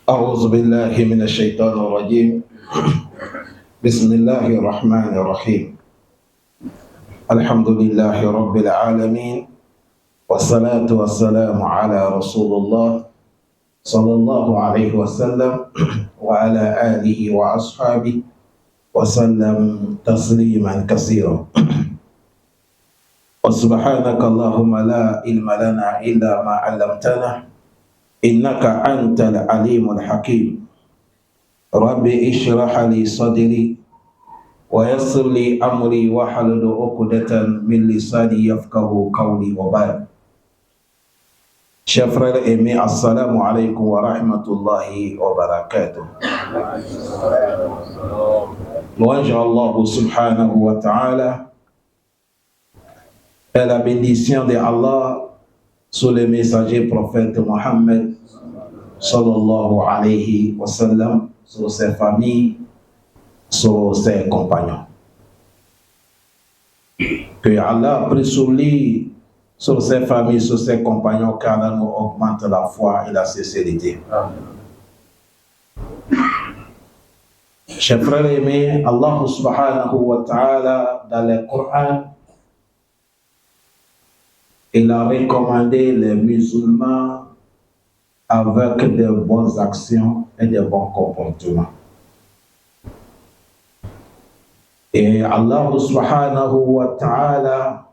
أعوذ بالله من الشيطان الرجيم. بسم الله الرحمن الرحيم. الحمد لله رب العالمين، والصلاة والسلام على رسول الله صلى الله عليه وسلم وعلى آله وأصحابه وسلم تسليما كثيرا. وسبحانك اللهم لا علم لنا إلا ما علمتنا إنك أنت العليم الحكيم. رب اشرح لي صدري ويسر لي أمري واحلل عقدة من لساني يفقه قولي وبعد. Chers frères aimés, assalamu alaikum wa rahmatullahi wa barakatuh. Louange à Allah subhanahu wa ta'ala et la bénédiction de Allah sur le messager prophète Mohammed sallallahu alayhi wa sallam, sur ses familles, sur ses compagnons. Que Allah prie sur lui, sur ses familles, sur ses compagnons, qu'Allah nous augmente la foi et la sincérité. Chers frères aimés, Allah subhanahu wa ta'ala, dans le Coran, il a recommandé les musulmans avec de bonnes actions et de bons comportements. Et Allah subhanahu wa ta'ala,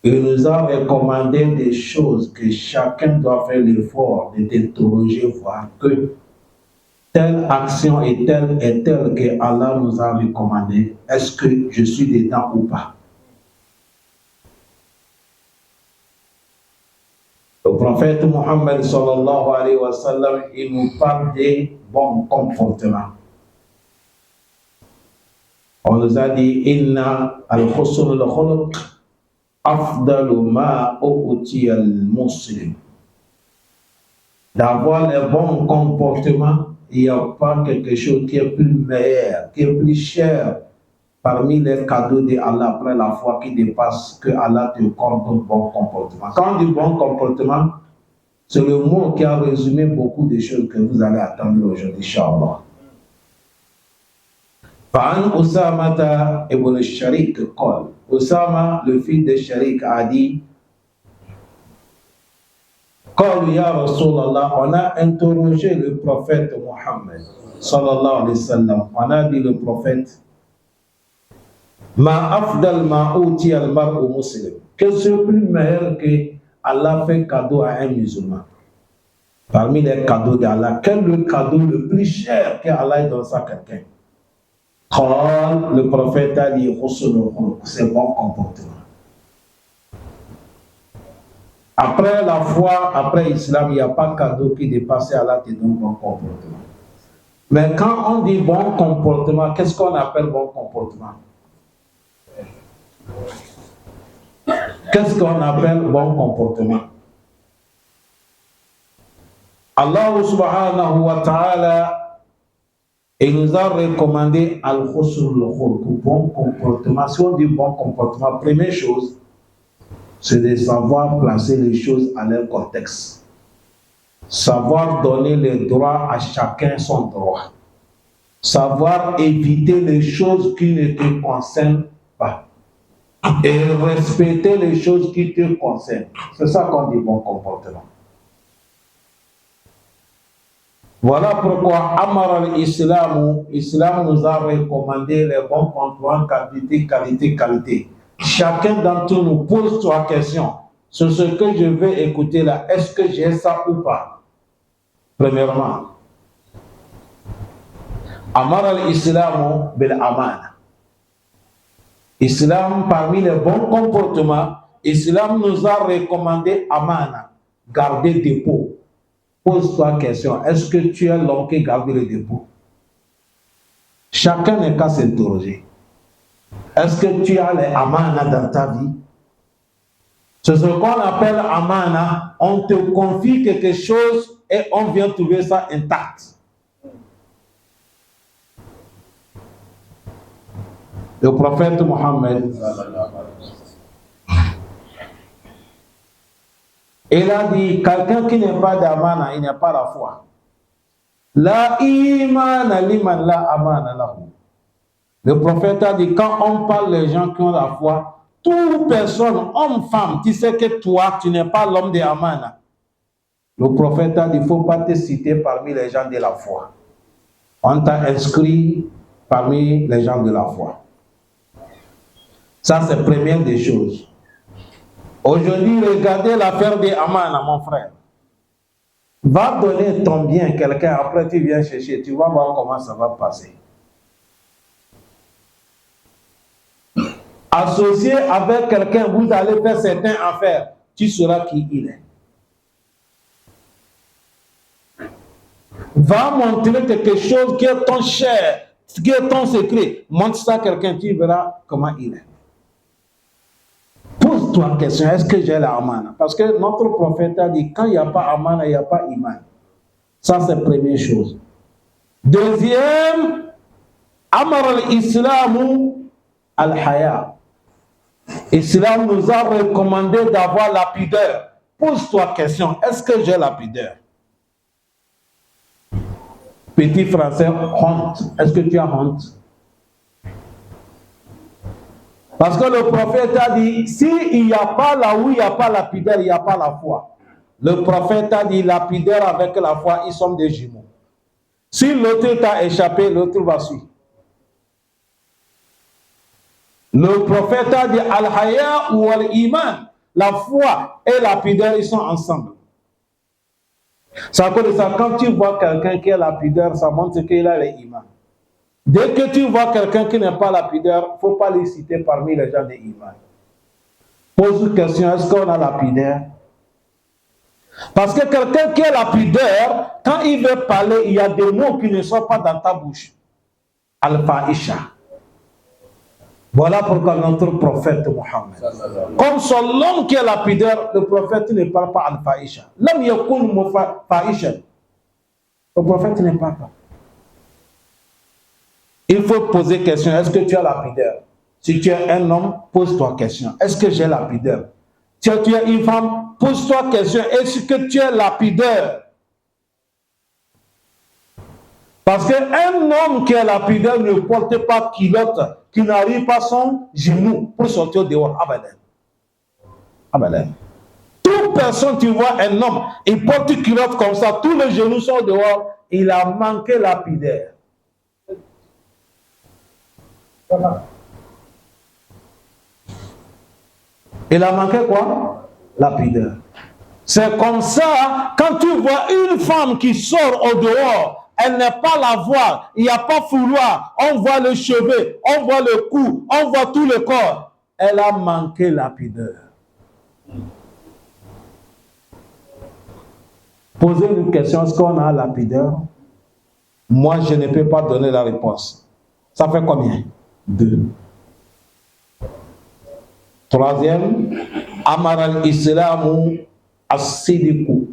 il nous a recommandé des choses que chacun doit faire l'effort de t'interroger, voir que telle action est telle que Allah nous a recommandé. Est-ce que je suis dedans ou pas? Le prophète Mohammed sallallahu alayhi wa sallam, il nous parle des bons comportements. On nous a dit inna al-husn al-khuluq afdalu ma u'tiya al-muslim. D'avoir les bons comportements, il n'y a pas quelque chose qui est plus meilleur, qui est plus cher parmi les cadeaux de Allah après la foi qui dépasse que Allah te accorde un bon comportement. Quand on dit bon comportement, c'est le mot qui a résumé beaucoup de choses que vous allez attendre aujourd'hui, Inch'Allah. Fa'an Usamata ibn Sharik qal. Usama, le fils de Sharik, a dit Qal ya Rasulallah, on a interrogé le prophète Mohammed sallallahu alayhi wa sallam. On a dit le prophète Ma afdal ma uti al mar'u muslim. Qu'est-ce qui est plus meilleur que Allah fait cadeau à un musulman? Parmi les cadeaux d'Allah, quel est le cadeau le plus cher qu'Allah donne à quelqu'un? Quand le prophète a dit c'est bon comportement. Après la foi, après l'islam, il n'y a pas de cadeau qui dépasse Allah te donne bon comportement. Mais quand on dit bon comportement, qu'est-ce qu'on appelle bon comportement? Qu'est-ce qu'on appelle bon comportement? Allah subhanahu wa ta'ala, il nous a recommandé al-husn al-khuluq, bon comportement. Si on dit bon comportement, première chose, c'est de savoir placer les choses à leur contexte. Savoir donner les droits à chacun son droit. Savoir éviter les choses qui ne te concernent pas. Et respecter les choses qui te concernent. C'est ça qu'on dit bon comportement. Voilà pourquoi Amar al-Islam, l'Islam nous a recommandé les bons comportements, qualité. Chacun d'entre nous pose trois questions sur ce que je vais écouter là. Est-ce que j'ai ça ou pas? Premièrement, Amar al-Islam bil amana. Islam, parmi les bons comportements, Islam nous a recommandé amana, garder dépôt. Pose-toi la question, est-ce que tu es l'homme qui garde le dépôt? Chacun n'est qu'à s'interroger. Est-ce que tu as les amana dans ta vie? C'est ce qu'on appelle amana. On te confie quelque chose et on vient trouver ça intact. Le prophète Mohammed, il a dit, quelqu'un qui n'est pas d'amana, il n'a pas la foi. La imana liman la amana lahu. Le prophète a dit, quand on parle des gens qui ont la foi, toute personne, homme, femme, tu sais que toi, tu n'es pas l'homme de Amana. Le prophète a dit, il ne faut pas te citer parmi les gens de la foi. On t'a inscrit parmi les gens de la foi. Ça, c'est la première des choses. Aujourd'hui, regardez l'affaire de Amana, mon frère. Va donner ton bien à quelqu'un, après tu viens chercher, tu vas voir comment ça va passer. Associé avec quelqu'un, vous allez faire certaines affaires, tu sauras qui il est. Va montrer quelque chose qui est ton cher, qui est ton secret. Montre ça à quelqu'un, tu verras comment il est. Pose-toi la question, est-ce que j'ai la amana? Parce que notre prophète a dit, quand il n'y a pas amana, il n'y a pas iman. Ça, c'est la première chose. Deuxième, amar al-islamu al-haya. L'islam nous a recommandé d'avoir la pudeur. Pose-toi la question, est-ce que j'ai la pudeur? Petit français, honte. Est-ce que tu as honte? Parce que le prophète a dit, s'il n'y a pas là où il n'y a pas la pudeur, il n'y a pas la foi. Le prophète a dit, la pudeur avec la foi, ils sont des jumeaux. Si l'autre t'a échappé, l'autre va suivre. Le prophète a dit, al-haya ou al-iman, la foi et la pudeur, ils sont ensemble. C'est à cause de ça, quand tu vois quelqu'un qui a la pudeur, ça montre qu'il a l'iman. Dès que tu vois quelqu'un qui n'a pas la pudeur, il ne faut pas les citer parmi les gens de l'iman. Pose une question, est-ce qu'on a la pudeur? Parce que quelqu'un qui a la pudeur, quand il veut parler, il y a des mots qui ne sont pas dans ta bouche. Al-Fahisha. Voilà pourquoi notre prophète Mohammed, comme c'est l'homme qui a la pudeur, le prophète ne parle pas Al-Fahisha. L'homme yakun Fahisha. Le prophète ne parle pas. Il faut poser question, est-ce que tu as la pudeur? Si tu es un homme, pose-toi question, est-ce que j'ai la pudeur? Si tu es une femme, pose-toi question, est-ce que tu as la pudeur? Parce qu'un homme qui a la pudeur ne porte pas culotte, qui n'arrive pas son genou pour sortir dehors. Abadan. Abadan. Toute personne, tu vois un homme, il porte une culotte comme ça, tous les genoux sont dehors, il a manqué la pudeur. Voilà. Il a manqué quoi? La pudeur. C'est comme ça, quand tu vois une femme qui sort au dehors, elle n'est pas la voir, il n'y a pas fouloir, on voit les cheveux, on voit le cou, on voit tout le corps. Elle a manqué la pudeur. Posez une question, est-ce qu'on a la pudeur? Moi, je ne peux pas donner la réponse. Ça fait combien? 2. Troisième, Amar al-Islamu as-Sidiku.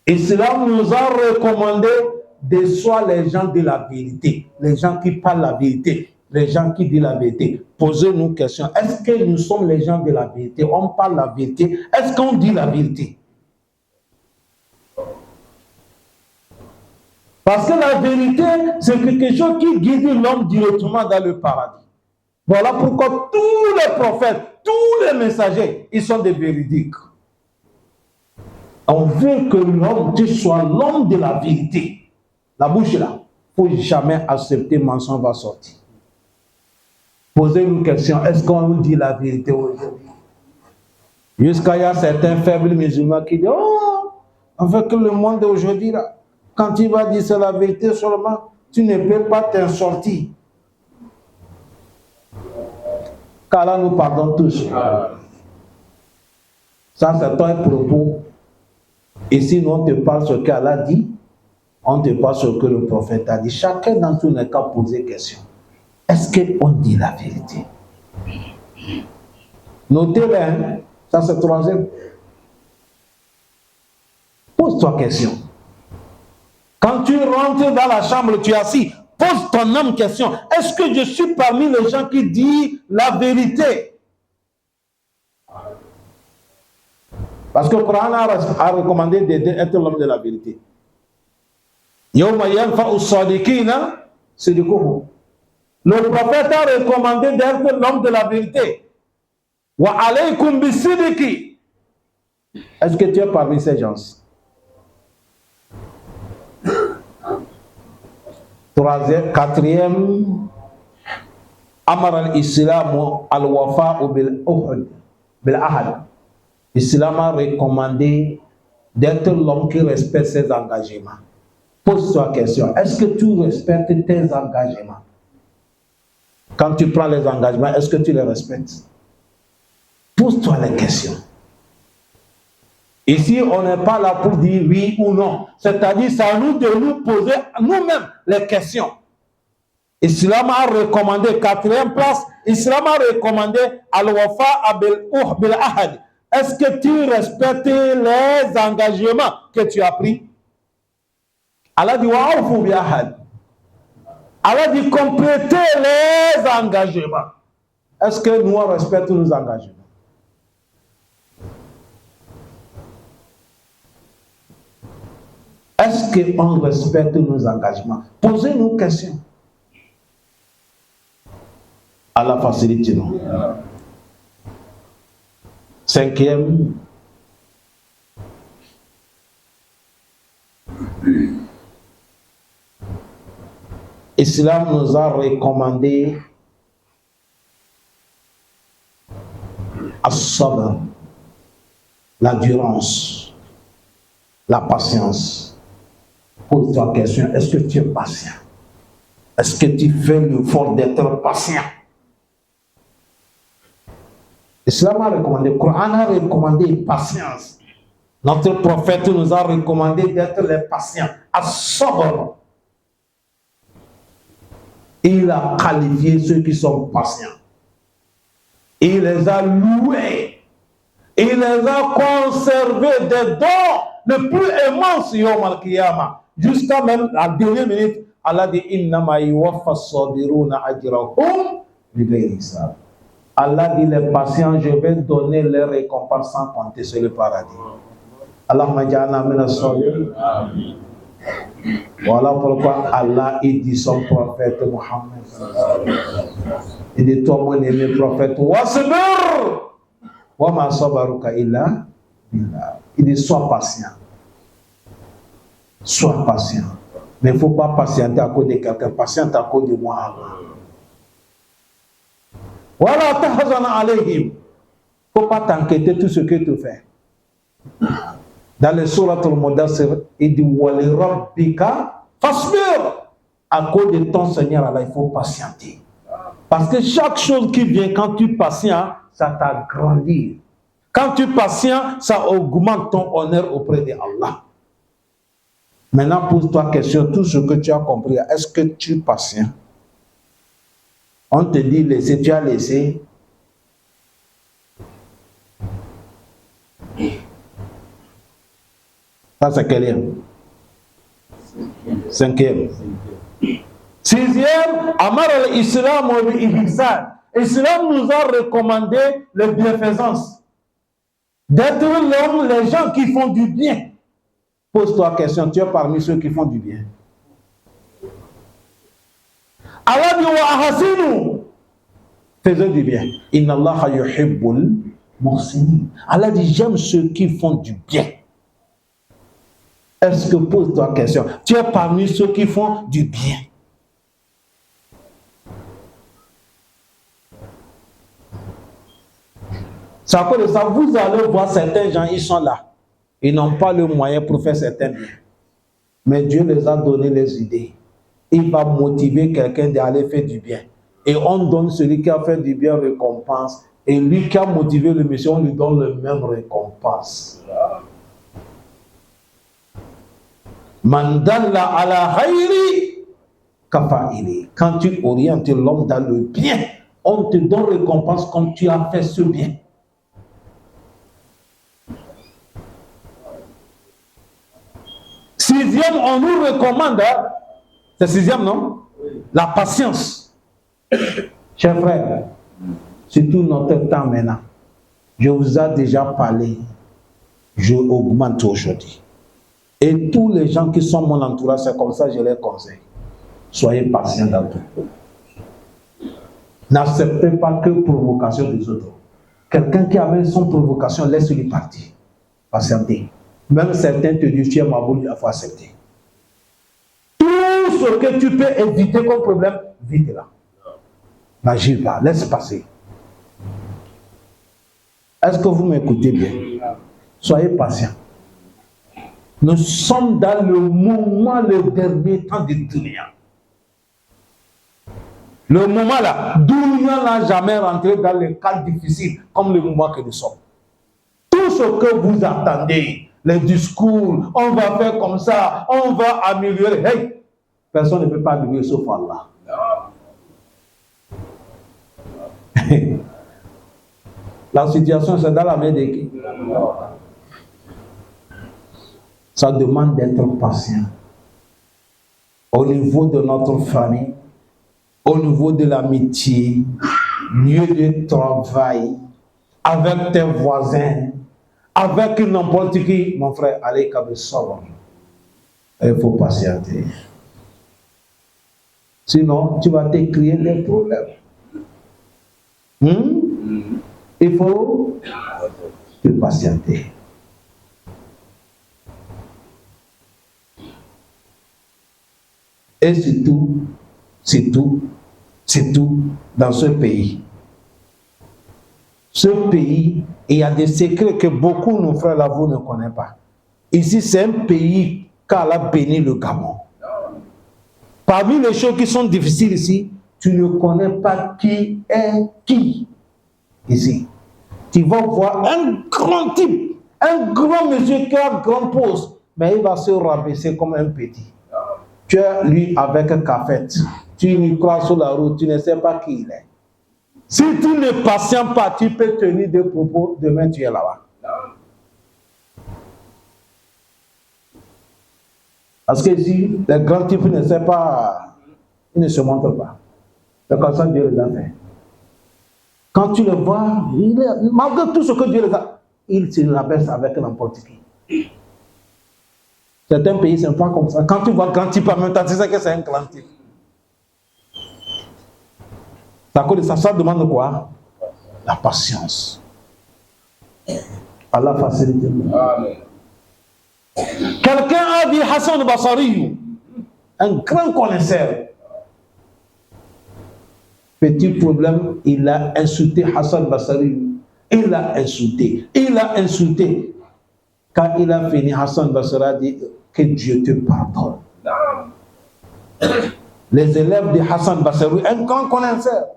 L'Islam nous a recommandé de soit les gens de la vérité, les gens qui parlent la vérité, les gens qui disent la vérité. Posez-nous une question, est-ce que nous sommes les gens de la vérité? On parle la vérité, est-ce qu'on dit la vérité? Parce que la vérité, c'est quelque chose qui guide l'homme directement dans le paradis. Voilà pourquoi tous les prophètes, tous les messagers, ils sont des véridiques. On veut que l'homme soit l'homme de la vérité. La bouche est là. Il ne faut jamais accepter mensonge va sortir. Posez une question, est-ce qu'on dit la vérité aujourd'hui? Jusqu'à il y a certains faibles musulmans qui disent, oh, avec le monde d'aujourd'hui, là, quand tu vas dire c'est la vérité seulement, tu ne peux pas t'en sortir. Qu'Allah nous pardonne tous. Ça, c'est un propos. Et si nous, on te parle ce qu'Allah dit, on te parle ce que le prophète a dit. Chacun d'entre nous n'a qu'à poser question. Est-ce qu'on dit la vérité? Notez-le, hein? Ça, c'est troisième. Pose-toi question. Quand tu rentres dans la chambre, tu es assis. Pose ton âme question. Est-ce que je suis parmi les gens qui disent la vérité? Parce que le Coran a recommandé d'être l'homme de la vérité. Yawma yanfa'u as-sadiqina sidquhum. Le prophète a recommandé d'être l'homme de la vérité. Wa alaykum bis-sidqi. Est-ce que tu es parmi ces gens? Troisième, quatrième, amar al-islam al-wafa bil ahad. L'islam a recommandé d'être l'homme qui respecte ses engagements. Pose-toi la question, est-ce que tu respectes tes engagements? Quand tu prends les engagements, est-ce que tu les respectes? Pose-toi les questions. Ici, on n'est pas là pour dire oui ou non. C'est-à-dire, c'est à nous de nous poser nous-mêmes les questions. Islam a recommandé, quatrième place, Islam a recommandé al-wafa bil ahad. Est-ce que tu respectes les engagements que tu as pris? Allah dit wa'awfu bil ahad. Allah dit compléter les engagements. Est-ce que nous respectons nos engagements? Est-ce qu'on respecte nos engagements? Posez-nous une question. Allah facilite nous. Cinquième, l'Islam nous a recommandé as-sabr, l'endurance, la patience. Pose-toi la question, est-ce que tu es patient? Est-ce que tu fais l'effort d'être patient? L'Islam a recommandé, le Coran a recommandé patience. Notre prophète nous a recommandé d'être les patients, as-sabr. Il a qualifié ceux qui sont patients. Il les a loués. Il les a conservés des dons le plus immense yawm al-qiyamah. Jusqu'à même la dernière minute, Allah dit innama yuwaffa as-sabiruna ajrahum bighayri hisab. Allah dit les patients, je vais donner les récompenses sans compter sur le paradis. Allahumma ja'alna min as-sabirin. Amin. Voilà pourquoi Allah il dit son prophète Muhammad. Il dit toi mon aimé prophète, wasbir wa ma sabaruka illa billah. Il dit sois patient. Sois patient. Mais il ne faut pas patienter à cause de quelqu'un, patiente à cause de moi. Voilà, tahzana alayhim. Il ne faut pas t'inquiéter tout ce que tu fais. Dans le Surat al-Mudassir, il dit Wali Rabbika fasbir. À cause de ton Seigneur, Allah, il faut patienter. Parce que chaque chose qui vient, quand tu patientes, ça t'agrandit. Quand tu patientes, ça augmente ton honneur auprès de Allah. Maintenant, pose-toi la question, tout ce que tu as compris, est-ce que tu es patient? On te dit laisser, tu as laissé. Ça, c'est quel? Cinquième. Sixième, Amar al-Islam wa bi-ihsan. L'Islam nous a recommandé la bienfaisance. D'être l'homme, les gens qui font du bien. Pose-toi la question, tu es parmi ceux qui font du bien. Allah dit wa ahsinu. Faisons du bien. Inna Allah yuhibbul muhsinin. Allah dit j'aime ceux qui font du bien. Est-ce que, pose-toi la question, tu es parmi ceux qui font du bien? C'est à cause de ça, vous allez voir certains gens, ils sont là. Ils n'ont pas le moyen pour faire certains biens. Mais Dieu les a donné les idées. Il va motiver quelqu'un d'aller faire du bien. Et on donne celui qui a fait du bien récompense. Et lui qui a motivé le monsieur, on lui donne le même récompense. Mandalla ala khayri kafa'ili. Quand tu orientes l'homme dans le bien, on te donne récompense comme tu as fait ce bien. Sixième, on nous recommande, c'est sixième, non? La patience. Chers frères, surtout notre temps maintenant, je vous ai déjà parlé, je augmente aujourd'hui. Et tous les gens qui sont mon entourage, c'est comme ça que je les conseille. Soyez patients dans tout. N'acceptez pas que provocation des autres. Quelqu'un qui amène son provocation, laisse-lui partir. Patientez. Même certains te disent, tu es maboule, il faut accepter. Tout ce que tu peux éviter comme problème, vite-là. N'agis pas, laisse passer. Est-ce que vous m'écoutez bien? Soyez patient. Nous sommes dans le moment, le dernier temps de Dunia. Le moment là, Dunia n'a jamais rentré dans les cas difficiles comme le moment que nous sommes. Tout ce que vous attendez, les discours, on va faire comme ça, on va améliorer. Hey, personne ne peut pas améliorer sauf Allah. La situation, c'est dans la main de qui? Ça demande d'être patient. Au niveau de notre famille, au niveau de l'amitié, lieu de travail, avec tes voisins, avec n'importe qui, mon frère, allez Kabessoron. Il faut patienter. Sinon, tu vas te créer des problèmes. Il faut te patienter. Et c'est tout dans ce pays. Ce pays, il y a des secrets que beaucoup de nos frères là, vous ne connaissez pas. Ici, c'est un pays qu'Allah bénit le Gabon. Parmi les choses qui sont difficiles ici, tu ne connais pas qui est qui. Ici, tu vas voir un grand type, un grand monsieur qui a un grand poste, mais il va se rabaisser comme un petit. Tu es lui avec un café, tu lui crois sur la route, tu ne sais pas qui il est. Si tu ne patientes pas, tu peux tenir des propos, demain tu es là-bas. Parce que ici, les grands types ne savent pas, ils ne se montrent pas. C'est comme ça que Dieu les a fait. Quand tu le vois, malgré tout ce que Dieu les a, il se rabaisse avec n'importe qui. Certains pays, ce n'est pas comme ça. Quand tu vois grand type en même temps, tu sais que c'est un grand type. Ça demande quoi? La patience. Allah facilite. Quelqu'un a dit Hassan Basari, un grand connaisseur. Petit problème, il a insulté Hassan Basari. Il l'a insulté. Quand il a fini, Hassan Basri a dit que Dieu te pardonne. Les élèves de Hassan Basri, un grand connaisseur,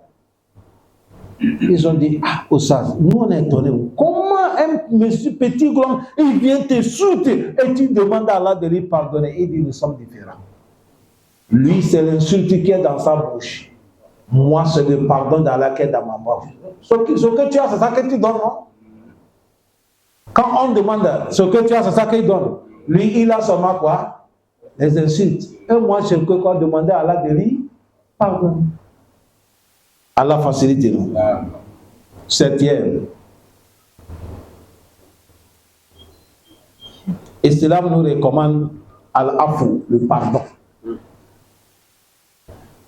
ils ont dit, ah, Ossaz, nous on est étonnés. Comment un monsieur petit grand, il vient te souter et tu demandes à Allah de lui pardonner. Il dit, nous sommes différents. Lui, c'est l'insulte qui est dans sa bouche. Moi, c'est le pardon d'Allah qui est dans ma bouche. Ce que tu as, c'est ça que tu donnes, non? Quand on demande ce que tu as, c'est ça qu'il donne. Lui, il a seulement quoi? Les insultes. Et moi, je peux quoi demander à Allah de lui pardonner. Allah facilite nous. Septième. Islam nous recommande al-afou, le pardon.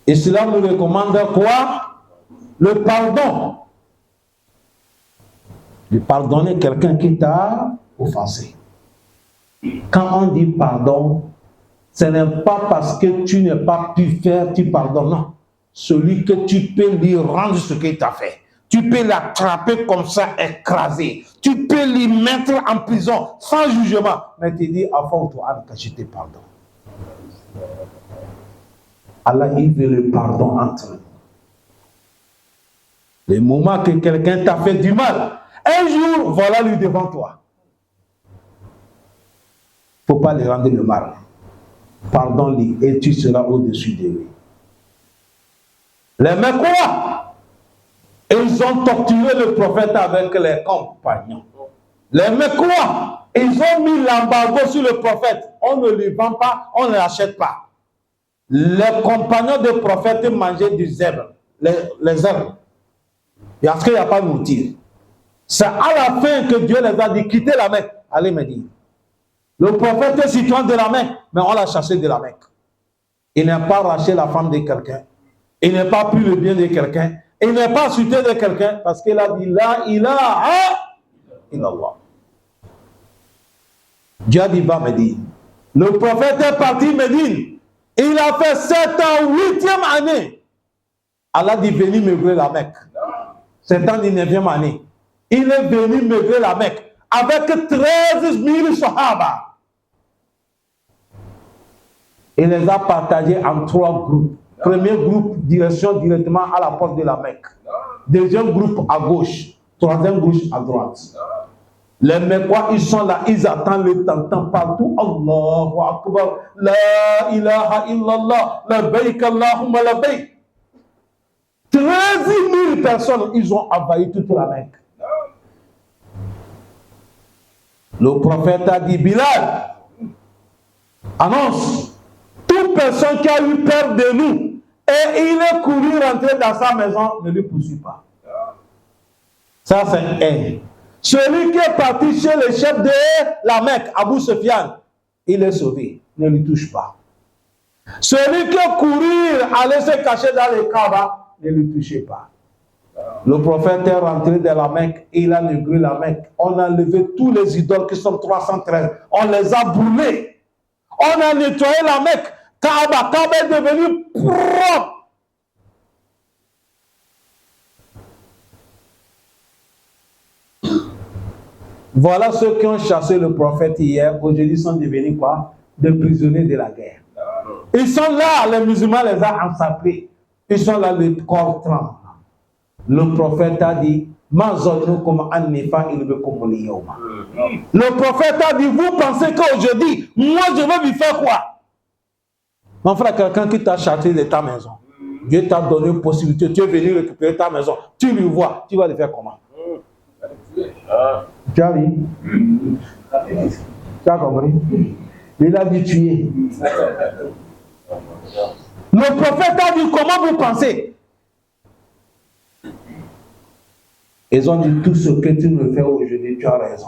Islam nous recommande quoi? Le pardon. De pardonner quelqu'un qui t'a offensé. Quand on dit pardon, ce n'est pas parce que tu n'as pas pu faire, tu pardonnes, non. Celui que tu peux lui rendre ce qu'il t'a fait. Tu peux l'attraper comme ça, écraser. Tu peux lui mettre en prison sans jugement. Mais tu dis, avant toi, que je te pardonne. Allah, il veut le pardon entre nous. Le moment que quelqu'un t'a fait du mal, un jour, voilà lui devant toi. Il ne faut pas lui rendre le mal. Pardonne-lui et tu seras au-dessus de lui. Les Mecquois, ils ont torturé le prophète avec les compagnons. Les Mecquois, ils ont mis l'embargo sur le prophète. On ne lui vend pas, on ne l'achète pas. Les compagnons du prophète mangeaient du zèbre, les herbes. Parce qu'il n'y a pas de nourriture. C'est à la fin que Dieu les a dit quittez la Mecque. Allez me dire. Le prophète est citoyen de la Mecque, mais on l'a chassé de la Mecque. Il n'a pas racheté la femme de quelqu'un. Il n'a pas pris le bien de quelqu'un. Il n'a pas suité de quelqu'un parce qu'il a dit La ilaha illallah. Dieu a dit va Médine. Le prophète est parti Médine. Il a fait 7 ans, 8e année. Allah dit venir meubler la Mecque. C'est en 9e année. Il est venu meubler la Mecque avec 13 000 sahaba. Il les a partagés en 3 groupes. Premier groupe, direction directement à la porte de la Mecque. Deuxième groupe à gauche. Troisième groupe à droite. Les Mecquois, ils sont là, ils attendent le temps partout. Allahu Akbar, la ilaha illallah, labbaik Allahumma labbaik. 13 000 personnes, ils ont envahi toute la Mecque. Le prophète a dit, Bilal, annonce, toute personne qui a eu peur de nous, et il est couru rentrer dans sa maison, ne lui poursuit pas. Ça, c'est un. Celui qui est parti chez le chef de la Mecque, Abu Sufyan, il est sauvé, ne lui touche pas. Celui qui est couru, aller se cacher dans les Kaaba, ne lui touchez pas. Le prophète est rentré dans la Mecque, et il a neutralisé la Mecque. On a enlevé tous les idoles qui sont 313, on les a brûlés. On a nettoyé la Mecque. Kaaba est devenu propre. Voilà ceux qui ont chassé le prophète hier. Aujourd'hui, sont devenus quoi? Des prisonniers de la guerre. Ils sont là, les musulmans les ont encerclés. Ils sont là, le corps tremble. Le prophète a dit, le prophète a dit, vous pensez qu'aujourd'hui, moi je vais lui faire quoi? Mon frère, quelqu'un qui t'a châtié de ta maison, Dieu t'a donné une possibilité, tu es venu récupérer ta maison, tu lui vois, tu vas le faire comment? Tu as vu? Tu as compris? Il a dit tuer. Le prophète a dit, comment vous pensez? Ils ont dit, tout ce que tu me fais aujourd'hui, tu as raison.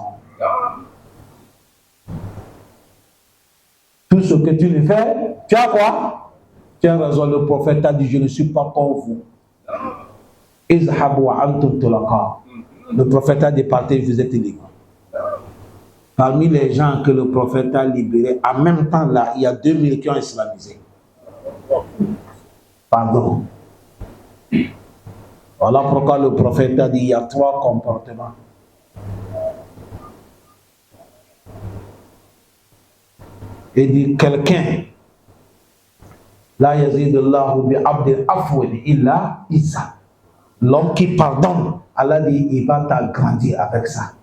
Tout ce que tu me fais, tu as quoi? Tu as raison, le prophète a dit, je ne suis pas comme vous. Le prophète a dit, partez, vous êtes libre. Parmi les gens que le prophète a libérés, en même temps là, il y a 2000 qui ont islamisé. Pardon. Voilà pourquoi le prophète a dit, il y a 3 comportements. Il dit, quelqu'un, la yazidullahu bi abdil afwin illa isa. L'homme qui pardonne, Allah dit, il va t'agrandir avec ça.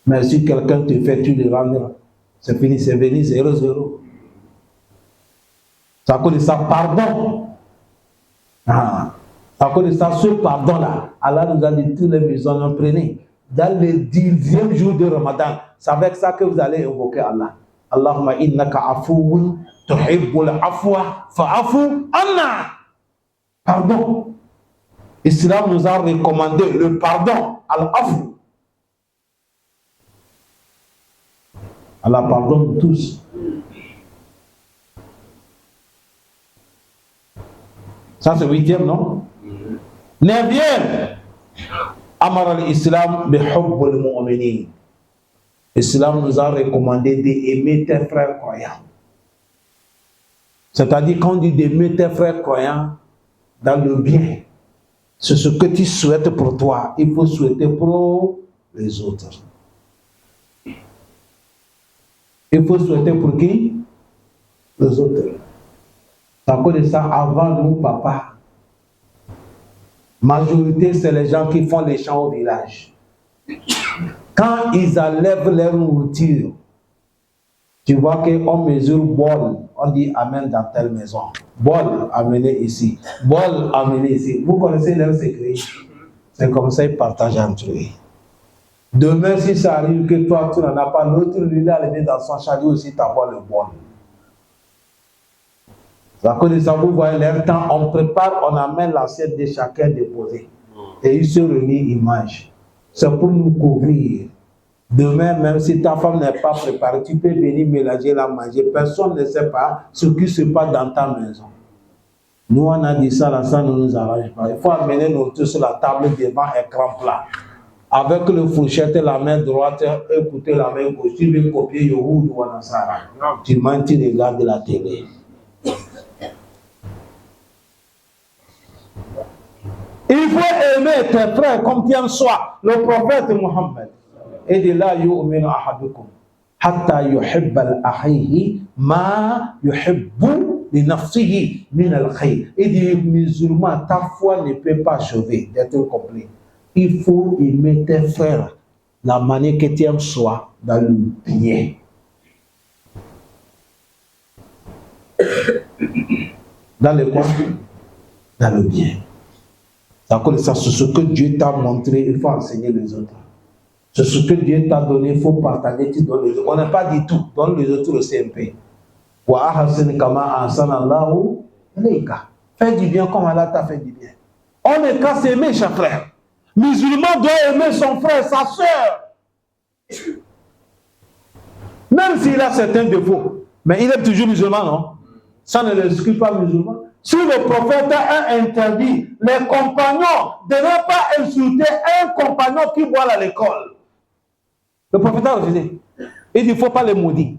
Mais si quelqu'un te fait, tu le rends, c'est fini, c'est venu 0-0. Ça cause de ça, pardon. À cause de ça, ce pardon-là, Allah nous a dit, tous les musulmans, prenez. Dans le 10e jour de Ramadan, c'est avec ça que vous allez invoquer Allah. Allahumma innaka afuwun tuhibbul afwa fa'afu anna. Pardon. L'Islam nous a recommandé le pardon, al-afu. Allah pardonne tous. Ça c'est 8e, non? 9e. Amar al-Islam bi hubbul mu'minin. L'Islam nous a recommandé d'aimer tes frères croyants. C'est-à-dire quand on dit d'aimer tes frères croyants dans le bien, c'est ce que tu souhaites pour toi, il faut souhaiter pour les autres. Il faut souhaiter pour qui? Les autres. À cause de ça, avant nous, papa, majorité, c'est les gens qui font les champs au village. Quand ils enlèvent leur nourriture, tu vois qu'on mesure bol, on dit Amen dans telle maison. Bol amené ici. Bol amené ici. Vous connaissez leur secret. C'est comme ça ils partagent entre eux. Demain, si ça arrive que toi, tu n'en as pas, l'autre, lui, a levé dans son chariot aussi, t'envoie le bol. À cause de ça, vous voyez, leur temps, on prépare, on amène l'assiette de chacun déposée. Et ils se réunissent, ils mangent. C'est pour nous couvrir. Demain, même si ta femme n'est pas préparée, tu peux venir mélanger la manger. Personne ne sait pas ce qui se passe dans ta maison. Nous, on a dit ça, là, ça ne nous arrange pas. Il faut amener nos trucs sur la table devant écran plat. Avec le fourchette, la main droite, écouter la main gauche. Tu veux copier Yohou ou Wanasara. Tu mens, tu regardes la télé. Il faut aimer tes frères comme tu aimes soi. Le prophète Mohammed. Et de là, yu'minu ahadukum. Hatta yuhibba al-akhihi ma yuhibbu li nafsihi min al-khayr. Et dit, musulman, ta foi ne peut pas achever d'être complet. Il faut aimer tes frères la manière que tu aimes soi dans le bien. Dans le quoi? Dans le bien. C'est ce que Dieu t'a montré, il faut enseigner les autres. C'est ce que Dieu t'a donné, il faut partager, tu donnes les autres. On n'a pas dit tout, donne les autres le CMP. Fais du bien comme Allah t'a fait du bien. On n'est qu'à s'aimer, chers frères. Musulman doit aimer son frère, sa soeur. Même s'il a certains défauts. Mais il est toujours musulman, non? Ça ne l'exclut pas musulman. Si le prophète a interdit les compagnons de ne pas insulter un compagnon qui boit à l'école, le prophète a refusé. Il dit, il ne faut pas les maudire.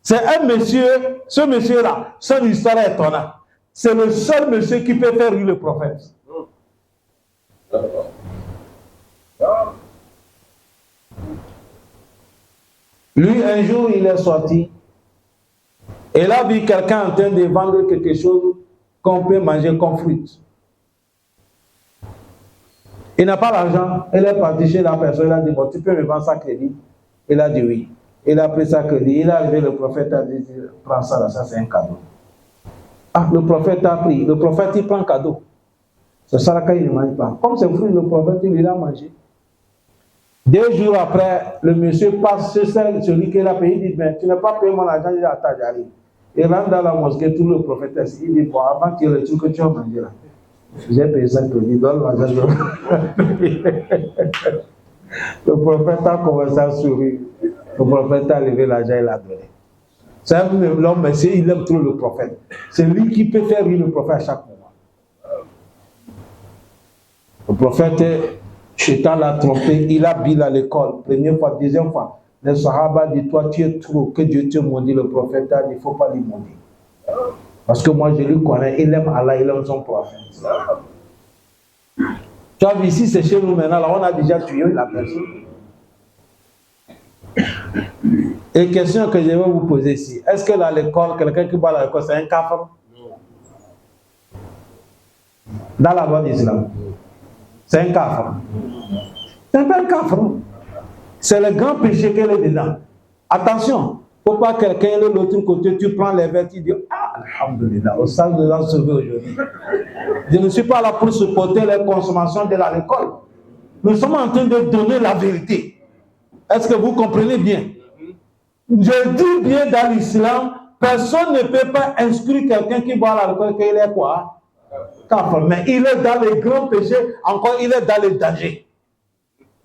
C'est un monsieur, ce monsieur-là, son histoire est étonnante. C'est le seul monsieur qui peut faire rire le prophète. Lui, un jour, il est sorti. Et il a vu quelqu'un en train de vendre quelque chose qu'on peut manger comme fruit. Il n'a pas l'argent. Il est parti chez la personne. Il a dit, bon, tu peux me vendre ça crédit? Il a dit oui. Il a pris ça crédit. Il est arrivé, le prophète a dit, prends ça là, ça c'est un cadeau. Ah, le prophète a pris. Le prophète, il prend un cadeau. C'est ça là qu'il ne mange pas. Comme c'est fruit, le prophète, il a mangé. 2 jours après, le monsieur passe chez celui qui l'a payé. Il dit, mais tu n'as pas payé mon argent. Il dit, attends, j'arrive. Il rentre dans la mosquée, tout le prophète, il dit, bon, avant qu'il y ait le truc que tu as mangé là, j'ai payé ça crédit, donne l'argent. Le prophète a commencé à sourire. Le prophète a levé l'argent et l'a donné. C'est l'homme, mais il aime trop le prophète. C'est lui qui peut faire rire le prophète à chaque moment. Le prophète, Shaitan l'a trompé, il a billé à l'école, première fois, deuxième fois. Les Sahaba disent, toi tu es trop, que Dieu te maudit. Le prophète a dit, il ne faut pas lui maudire. Parce que moi je lui connais, il aime Allah, il aime son prophète. Tu vois, ici c'est chez nous maintenant, là, on a déjà tué la personne. Et question que je vais vous poser ici, est-ce que dans l'école, quelqu'un qui va à l'école, c'est un kafir? Dans la loi d'Islam, c'est un kafir. C'est pas un kafir. C'est le grand péché qu'elle est dedans. Attention, il ne faut pas quelqu'un de l'autre côté, tu prends les verres, tu dis, ah, alhamdulillah, au sein de la sauver aujourd'hui. Je ne suis pas là pour supporter les consommations de l'école. Nous sommes en train de donner la vérité. Est-ce que vous comprenez bien? Je dis bien dans l'islam, personne ne peut pas inscrire quelqu'un qui boit à l'école qu'il est quoi? Kafir. Mais il est dans les grands péchés, encore il est dans les dangers.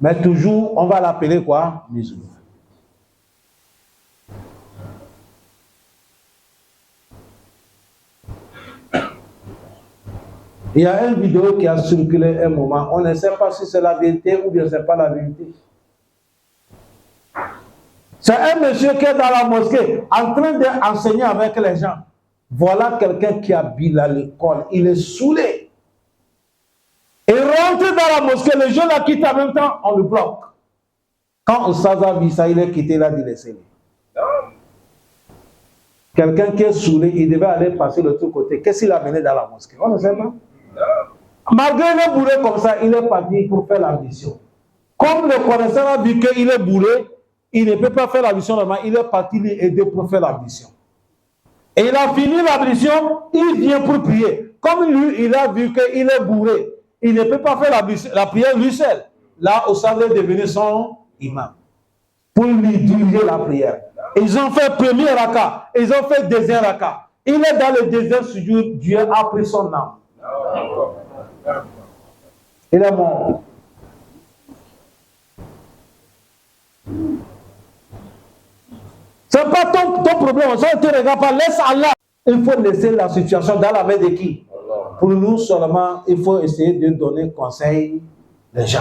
Mais toujours, on va l'appeler quoi? Musulman. Il y a une vidéo qui a circulé un moment. On ne sait pas si c'est la vérité ou bien ce n'est pas la vérité. C'est un monsieur qui est dans la mosquée en train d'enseigner avec les gens. Voilà quelqu'un qui habite à l'école. Il est saoulé. Et rentre dans la mosquée, les gens la quittent en même temps, on le bloque. Quand Oustaz a vu ça, il est quitté, il a dit laissez-le. Quelqu'un qui est saoulé, il devait aller passer de l'autre côté. Qu'est-ce qu'il a mené dans la mosquée? On ne sait pas. Malgré le bourré comme ça, il est parti pour faire la mission. Comme le connaisseur a vu qu'il est bourré, il ne peut pas faire la mission normalement, il est parti lui aider pour faire la mission. Et il a fini la mission, il vient pour prier. Comme lui, il a vu qu'il est bourré, il ne peut pas faire la prière lui seul. Là, Oustaz est devenu son imam pour lui diriger la prière. Ils ont fait premier raka, ils ont fait deuxième raka. Il est dans le deuxième sujoud, Dieu a pris son âme. Il est mort. C'est pas ton problème, ça ne te regarde pas, laisse Allah. Il faut laisser la situation dans la main de qui? Pour nous seulement, il faut essayer de donner conseil aux gens.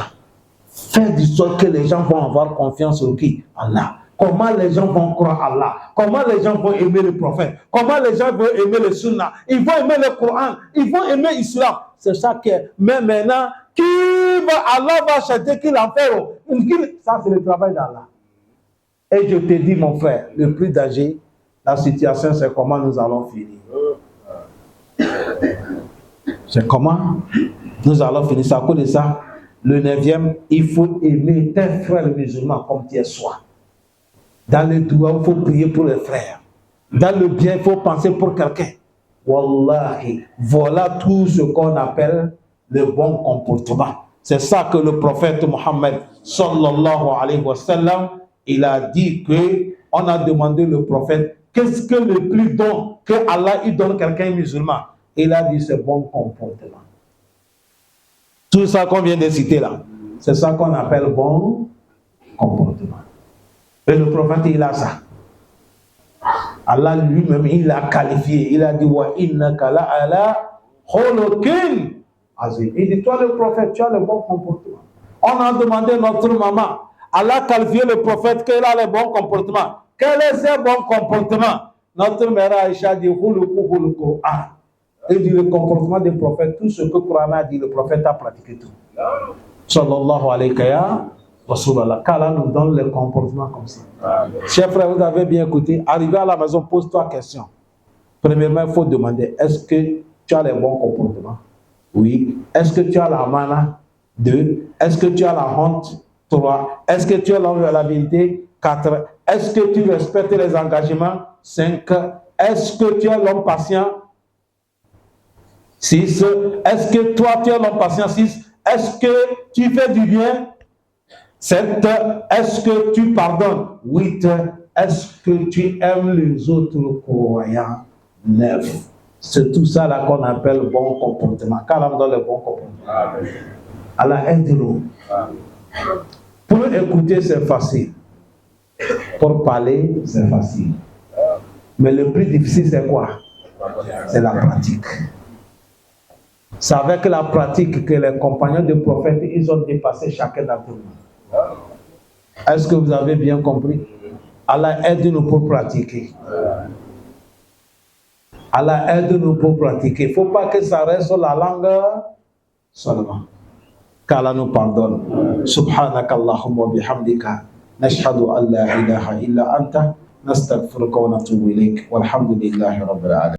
Faire du sorte que les gens vont avoir confiance en qui? Allah. Comment les gens vont croire Allah? Comment les gens vont aimer le prophète? Comment les gens vont aimer le sunnah? Ils vont aimer le Coran, ils vont aimer l'islam. C'est ça que, mais maintenant, Allah va chanter qu'il en fait. Ça, c'est le travail d'Allah. Et je te dis, mon frère, le plus d'âgé, la situation, c'est comment nous allons finir. C'est comment nous allons finir. C'est à cause de ça, le 9e, il faut aimer tes frères musulmans comme tu es soi. Dans le doigt, il faut prier pour les frères. Dans le bien, il faut penser pour quelqu'un. Wallahi, voilà tout ce qu'on appelle le bon comportement. C'est ça que le prophète Mohammed sallallahu alayhi wa sallam, il a dit que on a demandé le prophète qu'est-ce que le plus don que Allah il donne quelqu'un musulman. Il a dit ce bon comportement. Tout ça qu'on vient de citer là, c'est ça qu'on appelle bon comportement. Et le prophète il a ça. Allah lui-même il a qualifié, il a dit wa innaka la ala khuluqin azim. Il dit toi le prophète tu as le bon comportement. On a demandé à notre maman, Allah a qualifié le prophète qu'il a le bon comportement. Quel est ce bon comportement? Notre mère Aïcha dit khuluqu ah. Il dit le comportement des prophètes, tout ce que le Coran a dit, le prophète a pratiqué tout. Sallallahu alayhi wa sallam. Qu'Allah nous donne le comportement comme ça. Chers frères, vous avez bien écouté. Arrivé à la maison, pose-toi question. Premièrement, il faut demander, est-ce que tu as les bons comportements? Oui. Est-ce que tu as la mana? 2. Est-ce que tu as la honte? 3. Est-ce que tu as la vérité? 4. Est-ce que tu respectes les engagements? 5. Est-ce que tu es l'homme patient? 6. Est-ce que toi tu es l'homme patient? 6. Est-ce que tu fais du bien? 7. Est-ce que tu pardonnes? 8. Est-ce que tu aimes les autres croyants? 9. C'est tout ça là qu'on appelle bon comportement. Qu'Allah donne le bon comportement. Allah aide-nous. Pour écouter c'est facile. Pour parler c'est facile. Mais le plus difficile c'est quoi? C'est la pratique. C'est avec la pratique que les compagnons des prophètes, ils ont dépassé chacun d'entre nous. Est-ce que vous avez bien compris? Allah aide-nous pour pratiquer. Allah aide-nous pour pratiquer. Il ne faut pas que ça reste sur la langue seulement. Qu'Allah nous pardonne. Subhanaka Allahumma bihamdika. Nashhadu an la ilaha illa anta. Nastaghfiruka wa natubu ilayk. Walhamdulillahi rabbil alamin.